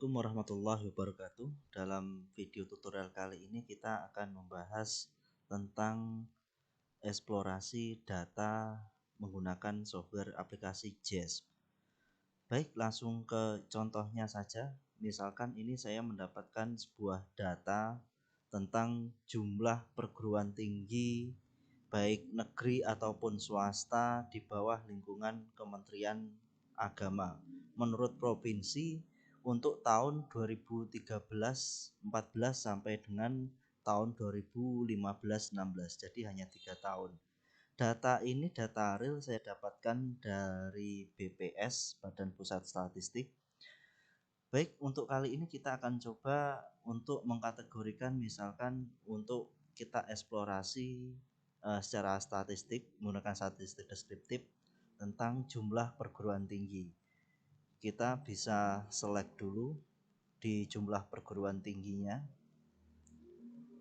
Assalamualaikum warahmatullahi wabarakatuh. Dalam video tutorial kali ini kita akan membahas tentang eksplorasi data menggunakan software aplikasi JASP. Baik, langsung ke contohnya saja. Misalkan ini saya mendapatkan sebuah data tentang jumlah perguruan tinggi baik negeri ataupun swasta di bawah lingkungan Kementerian Agama menurut provinsi untuk tahun 2013-14 sampai dengan tahun 2015-16. Jadi hanya 3 tahun. Data ini data real saya dapatkan dari BPS, Badan Pusat Statistik. Baik, untuk kali ini kita akan coba untuk mengkategorikan, misalkan untuk kita eksplorasi secara statistik menggunakan statistik deskriptif tentang jumlah perguruan tinggi. Kita bisa select dulu di jumlah perguruan tingginya,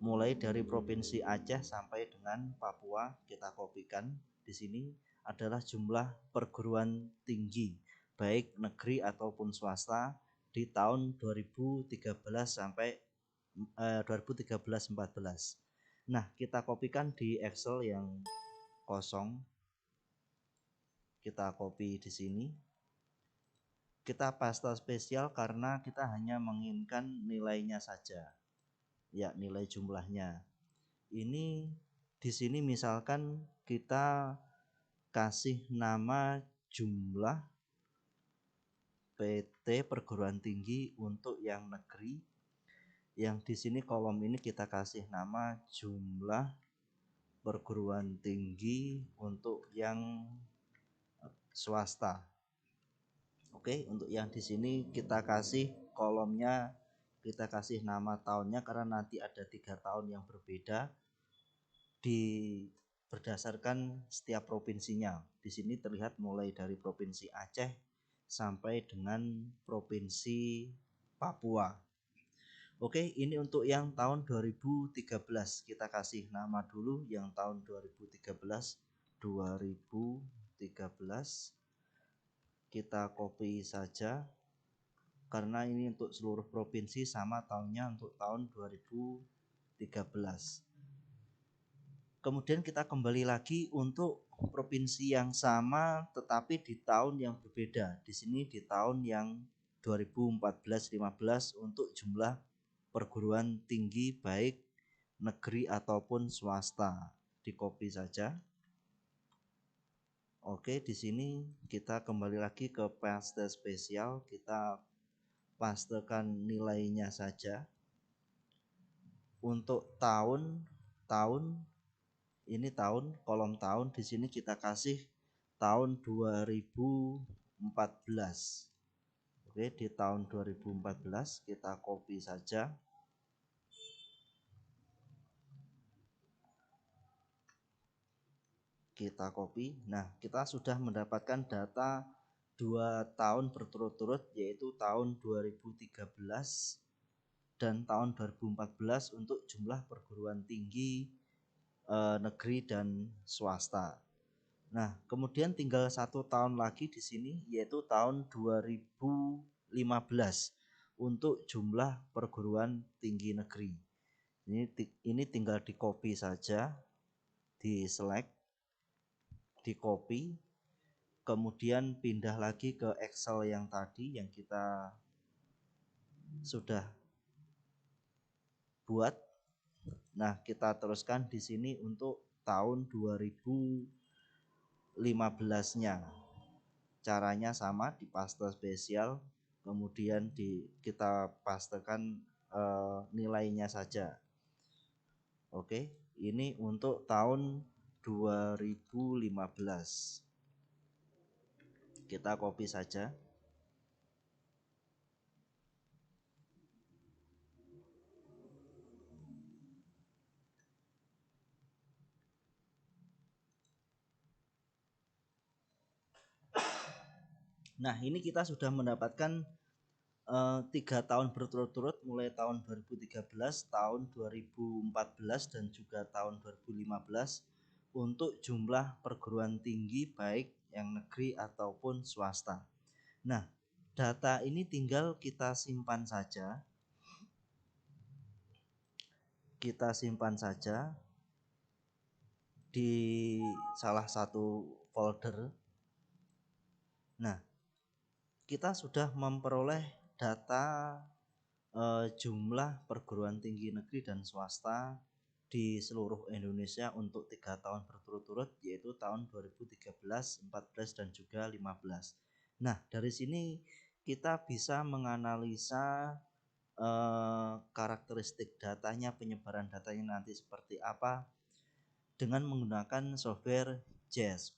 mulai dari provinsi Aceh sampai dengan Papua. Kita kopikan. Di sini adalah jumlah perguruan tinggi baik negeri ataupun swasta di tahun 2013 sampai 2013-14. Nah, kita kopikan di Excel yang kosong. Kita copy di sini. Kita paste spesial karena kita hanya menginginkan nilainya saja. Ya, nilai jumlahnya. Ini di sini misalkan kita kasih nama jumlah PT perguruan tinggi untuk yang negeri. Yang di sini kolom ini kita kasih nama jumlah perguruan tinggi untuk yang swasta. Oke, untuk yang di sini kita kasih kolomnya, kita kasih nama tahunnya karena nanti ada 3 tahun yang berbeda berdasarkan setiap provinsinya. Di sini terlihat mulai dari provinsi Aceh sampai dengan provinsi Papua. Oke, ini untuk yang tahun 2013. Kita kasih nama dulu yang tahun 2013. Kita copy saja karena ini untuk seluruh provinsi sama tahunnya untuk tahun 2013. Kemudian kita kembali lagi untuk provinsi yang sama tetapi di tahun yang berbeda. Di sini di tahun yang 2014-15 untuk jumlah perguruan tinggi baik negeri ataupun swasta. Di copy saja. Oke, di sini kita kembali lagi ke paste spesial. Kita pastekan nilainya saja. Untuk tahun ini tahun, kolom tahun di sini kita kasih tahun 2014. Oke, di tahun 2014 kita copy saja. Kita copy. Nah, kita sudah mendapatkan data 2 tahun berturut-turut, yaitu tahun 2013 dan tahun 2014 untuk jumlah perguruan tinggi negeri dan swasta. Nah, kemudian tinggal 1 tahun lagi di sini, yaitu tahun 2015 untuk jumlah perguruan tinggi negeri. Ini tinggal di copy saja, di select, di copy, kemudian pindah lagi ke Excel yang tadi yang kita sudah buat. Nah, kita teruskan di sini untuk tahun 2015-nya. Caranya sama, di paste spesial, kemudian kita pastekan nilainya saja. Oke, ini untuk tahun 2015. Kita copy saja. Nah, ini kita sudah mendapatkan 3 tahun berturut-turut, mulai tahun 2013, tahun 2014 dan juga tahun 2015 untuk jumlah perguruan tinggi baik yang negeri ataupun swasta. Nah, data ini tinggal kita simpan saja. Kita simpan saja di salah satu folder. Nah, kita sudah memperoleh data jumlah perguruan tinggi negeri dan swasta di seluruh Indonesia untuk 3 tahun berturut-turut, yaitu tahun 2013, 14, dan juga 15. Nah, dari sini kita bisa menganalisa karakteristik datanya, penyebaran datanya nanti seperti apa dengan menggunakan software JASP.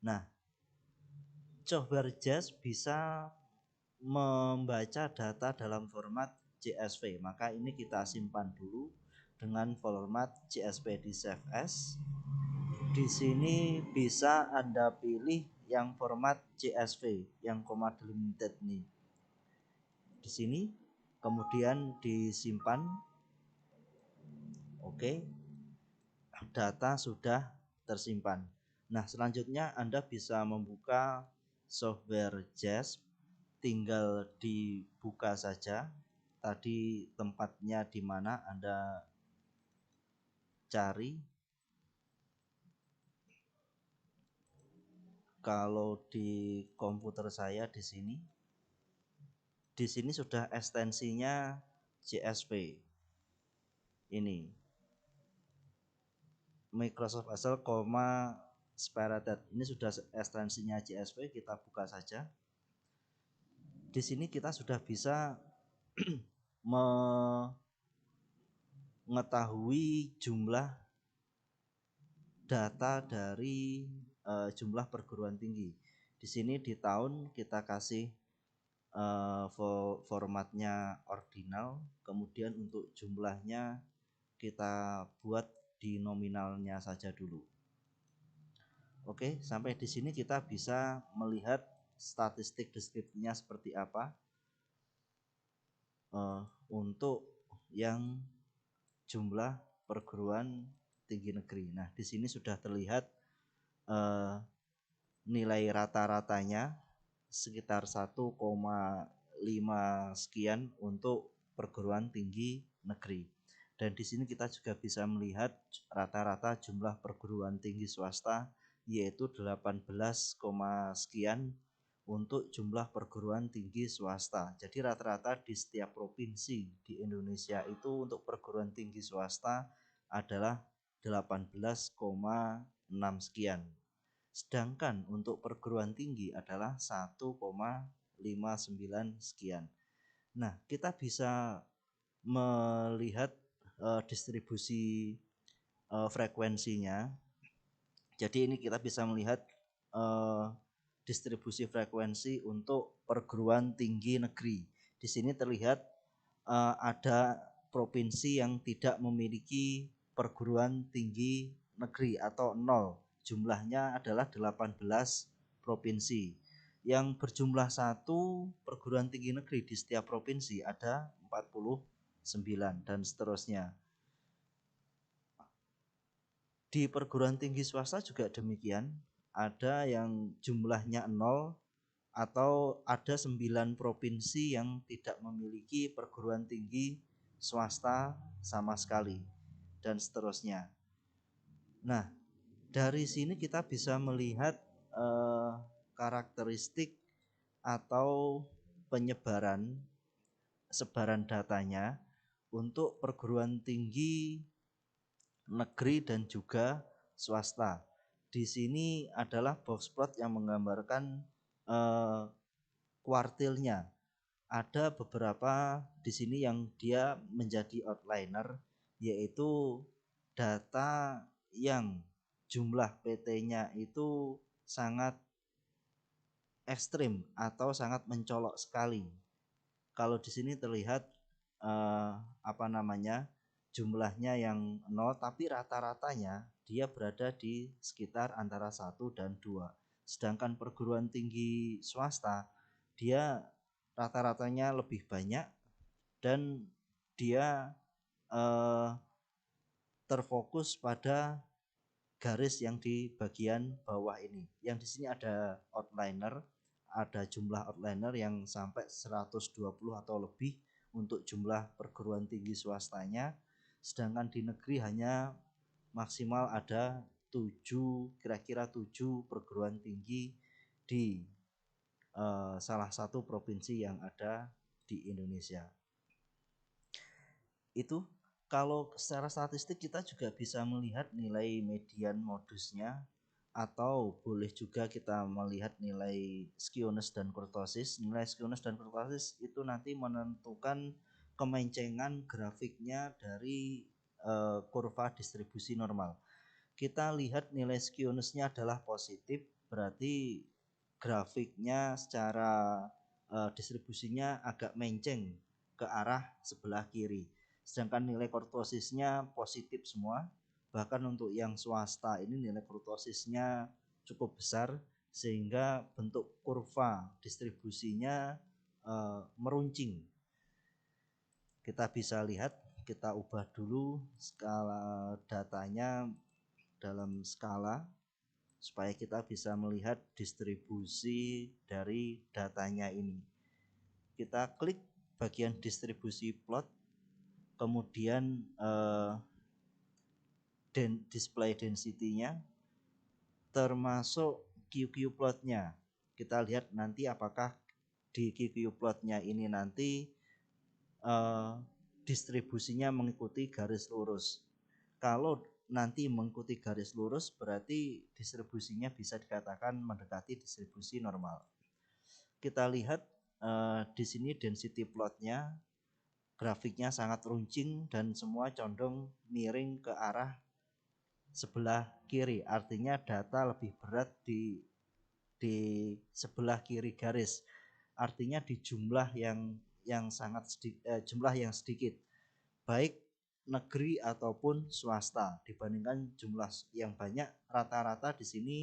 Nah, software JASP bisa membaca data dalam format CSV, maka ini kita simpan dulu dengan format CSV di Save As. Di sini bisa Anda pilih yang format CSV yang comma delimited nih. Di sini kemudian disimpan. Oke. Data sudah tersimpan. Nah, selanjutnya Anda bisa membuka software JASP, tinggal dibuka saja. Tadi tempatnya di mana Anda cari. Kalau di komputer saya di sini sudah ekstensinya CSV. Ini Microsoft Excel, Spirited. Ini sudah ekstensinya CSV, kita buka saja. Di sini kita sudah bisa mengetahui jumlah data dari jumlah perguruan tinggi. Di sini di tahun kita kasih formatnya ordinal, kemudian untuk jumlahnya kita buat di nominalnya saja dulu. Oke, sampai di sini kita bisa melihat statistik deskripsinya seperti apa untuk yang jumlah perguruan tinggi negeri. Nah, di sini sudah terlihat nilai rata-ratanya sekitar 1,5 sekian untuk perguruan tinggi negeri. Dan di sini kita juga bisa melihat rata-rata jumlah perguruan tinggi swasta, yaitu 18, sekian untuk jumlah perguruan tinggi swasta. Jadi rata-rata di setiap provinsi di Indonesia itu untuk perguruan tinggi swasta adalah 18,6 sekian. Sedangkan untuk perguruan tinggi adalah 1,59 sekian. Nah, kita bisa melihat distribusi frekuensinya. Jadi ini kita bisa melihat distribusi frekuensi untuk perguruan tinggi negeri. Di sini terlihat ada provinsi yang tidak memiliki perguruan tinggi negeri atau 0. Jumlahnya adalah 18 provinsi. Yang berjumlah 1 perguruan tinggi negeri di setiap provinsi ada 49 dan seterusnya. Di perguruan tinggi swasta juga demikian, ada yang jumlahnya 0 atau ada 9 provinsi yang tidak memiliki perguruan tinggi swasta sama sekali dan seterusnya. Nah, dari sini kita bisa melihat karakteristik atau sebaran datanya untuk perguruan tinggi negeri dan juga swasta. Di sini adalah box plot yang menggambarkan kuartilnya. Ada beberapa di sini yang dia menjadi outliner, yaitu data yang jumlah PT-nya itu sangat ekstrim atau sangat mencolok sekali. Kalau di sini terlihat jumlahnya yang 0, tapi rata-ratanya dia berada di sekitar antara 1 dan 2. Sedangkan perguruan tinggi swasta dia rata-ratanya lebih banyak dan dia terfokus pada garis yang di bagian bawah ini. Yang di sini ada outliner ada jumlah outliner yang sampai 120 atau lebih untuk jumlah perguruan tinggi swastanya, sedangkan di negeri hanya maksimal ada 7, kira-kira 7 perguruan tinggi di salah satu provinsi yang ada di Indonesia. Itu kalau secara statistik kita juga bisa melihat nilai median modusnya, atau boleh juga kita melihat nilai skewness dan kurtosis. Nilai skewness dan kurtosis itu nanti menentukan kemencengan grafiknya dari kurva distribusi normal. Kita lihat nilai skewness-nya adalah positif, berarti grafiknya secara distribusinya agak menceng ke arah sebelah kiri. Sedangkan nilai kurtosisnya positif semua. Bahkan untuk yang swasta ini nilai kurtosisnya cukup besar, sehingga bentuk kurva distribusinya meruncing. Kita bisa lihat, kita ubah dulu skala datanya dalam skala supaya kita bisa melihat distribusi dari datanya ini. Kita klik bagian distribusi plot, kemudian display density-nya termasuk QQ plotnya. Kita lihat nanti apakah di QQ plotnya ini nanti distribusinya mengikuti garis lurus. Kalau nanti mengikuti garis lurus, berarti distribusinya bisa dikatakan mendekati distribusi normal. Kita lihat di sini density plotnya, grafiknya sangat runcing dan semua condong miring ke arah sebelah kiri. Artinya data lebih berat di sebelah kiri garis. Artinya di jumlah yang sangat jumlah yang sedikit, baik negeri ataupun swasta, dibandingkan jumlah yang banyak. Rata-rata di sini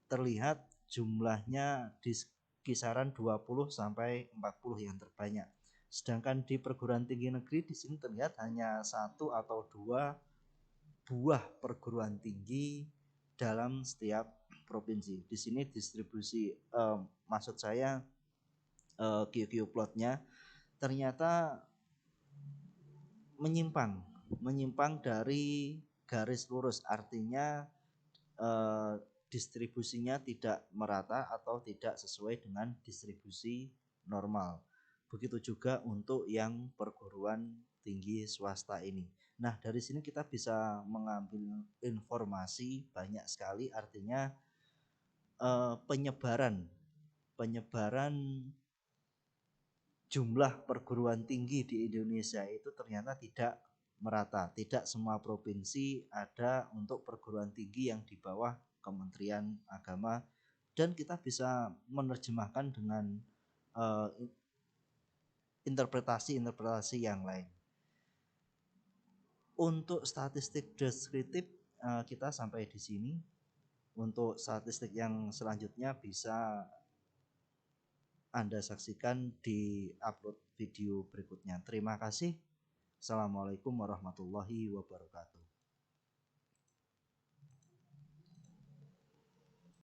terlihat jumlahnya di kisaran 20 sampai 40 yang terbanyak. Sedangkan di perguruan tinggi negeri di sini terlihat hanya 1 atau 2 buah perguruan tinggi dalam setiap provinsi. Di sini distribusi maksud saya QQ plotnya ternyata menyimpang dari garis lurus, artinya distribusinya tidak merata atau tidak sesuai dengan distribusi normal. Begitu juga untuk yang perguruan tinggi swasta ini. Nah, dari sini kita bisa mengambil informasi banyak sekali, artinya penyebaran jumlah perguruan tinggi di Indonesia itu ternyata tidak merata. Tidak semua provinsi ada untuk perguruan tinggi yang di bawah Kementerian Agama, dan kita bisa menerjemahkan dengan interpretasi yang lain. Untuk statistik deskriptif kita sampai di sini. Untuk statistik yang selanjutnya bisa Anda saksikan di upload video berikutnya. Terima kasih. Assalamualaikum warahmatullahi wabarakatuh.